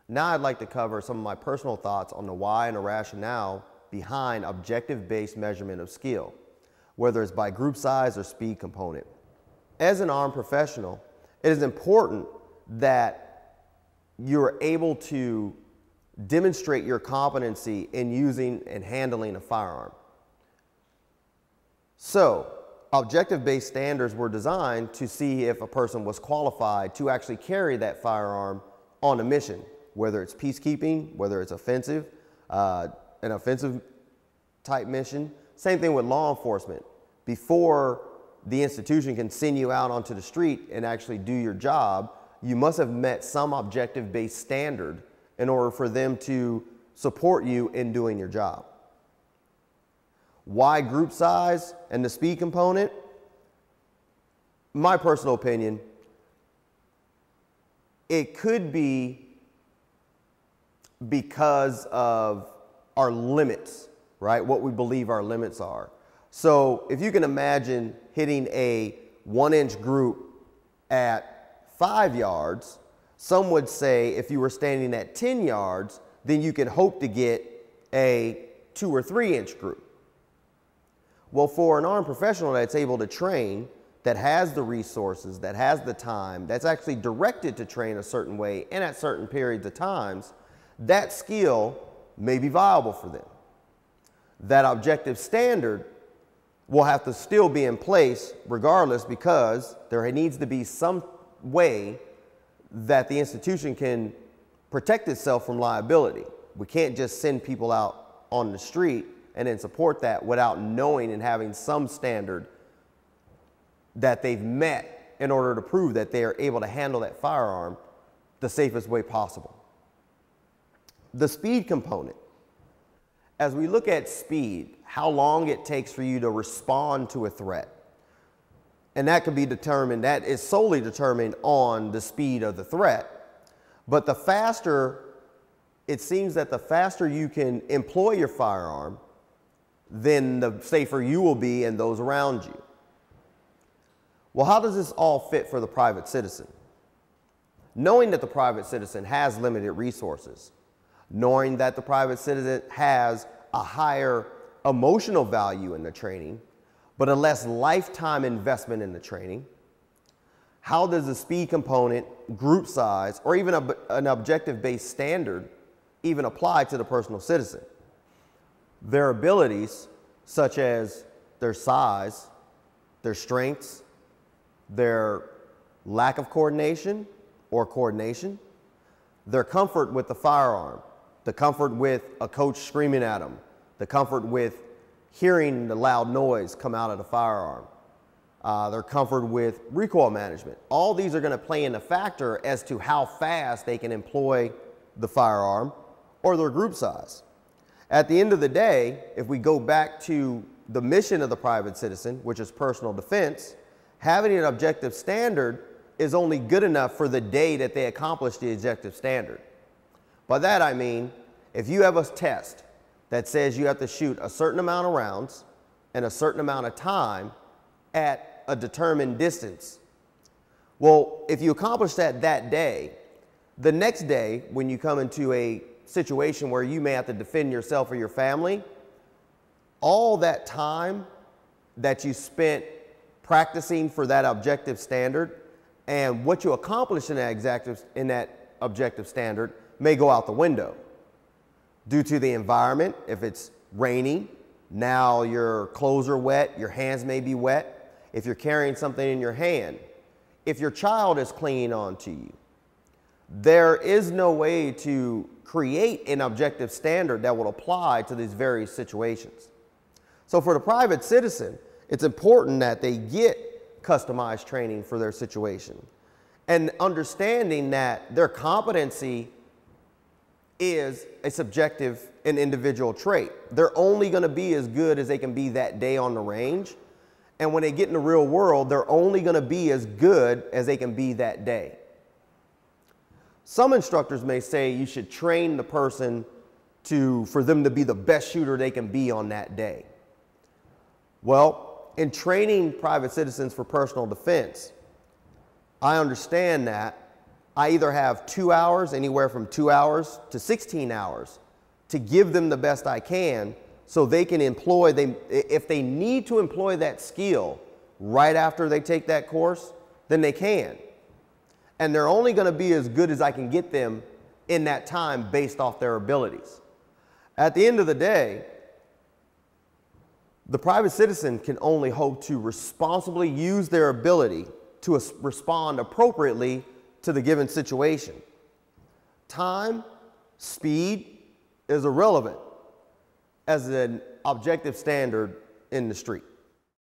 Now I'd like to cover some of my personal thoughts on the why and the rationale behind objective-based measurement of skill, whether it's by group size or speed component. As an armed professional, it is important that you're able to demonstrate your competency in using and handling a firearm. So, objective-based standards were designed to see if a person was qualified to actually carry that firearm on a mission, whether it's peacekeeping, whether it's offensive, an offensive type mission. Same thing with law enforcement. Before the institution can send you out onto the street and actually do your job, you must have met some objective-based standard in order for them to support you in doing your job. Why group size and the speed component? My personal opinion, it could be because of our limits, right? What we believe our limits are. So if you can imagine hitting a 1-inch group at 5 yards, some would say if you were standing at 10 yards, then you could hope to get a 2 or 3-inch group. Well, for an armed professional that's able to train, that has the resources, that has the time, that's actually directed to train a certain way and at certain periods of times, that skill may be viable for them. That objective standard will have to still be in place regardless, because there needs to be some way that the institution can protect itself from liability. We can't just send people out on the street and then support that without knowing and having some standard that they've met in order to prove that they are able to handle that firearm the safest way possible. The speed component. As we look at speed, how long it takes for you to respond to a threat. And that can be determined, that is solely determined on the speed of the threat. But the faster, it seems that the faster you can employ your firearm, then the safer you will be and those around you. Well, how does this all fit for the private citizen? Knowing that the private citizen has limited resources, knowing that the private citizen has a higher emotional value in the training, but a less lifetime investment in the training, how does the speed component, group size, or even an objective-based standard even apply to the personal citizen? Their abilities, such as their size, their strengths, their lack of coordination or coordination, their comfort with the firearm, the comfort with a coach screaming at them, the comfort with hearing the loud noise come out of the firearm, their comfort with recoil management. All these are going to play in a factor as to how fast they can employ the firearm or their group size. At the end of the day, if we go back to the mission of the private citizen, which is personal defense, having an objective standard is only good enough for the day that they accomplish the objective standard. By that I mean, if you have a test that says you have to shoot a certain amount of rounds in a certain amount of time at a determined distance, well, if you accomplish that day, the next day when you come into a situation where you may have to defend yourself or your family, all that time that you spent practicing for that objective standard and what you accomplish in that objective standard may go out the window. Due to the environment, if it's raining, now your clothes are wet, your hands may be wet. If you're carrying something in your hand, if your child is clinging on to you, there is no way to create an objective standard that will apply to these various situations. So for the private citizen, it's important that they get customized training for their situation and understanding that their competency is a subjective and individual trait. They're only going to be as good as they can be that day on the range. And when they get in the real world, they're only going to be as good as they can be that day. Some instructors may say you should train the person for them to be the best shooter they can be on that day. Well, in training private citizens for personal defense, I understand that. I either have 2 hours, anywhere from 2 hours to 16 hours, to give them the best I can so they can employ, if they need to employ that skill right after they take that course, then they can. And they're only going to be as good as I can get them in that time based off their abilities. At the end of the day, the private citizen can only hope to responsibly use their ability to respond appropriately to the given situation. Time, speed is irrelevant as an objective standard in the street.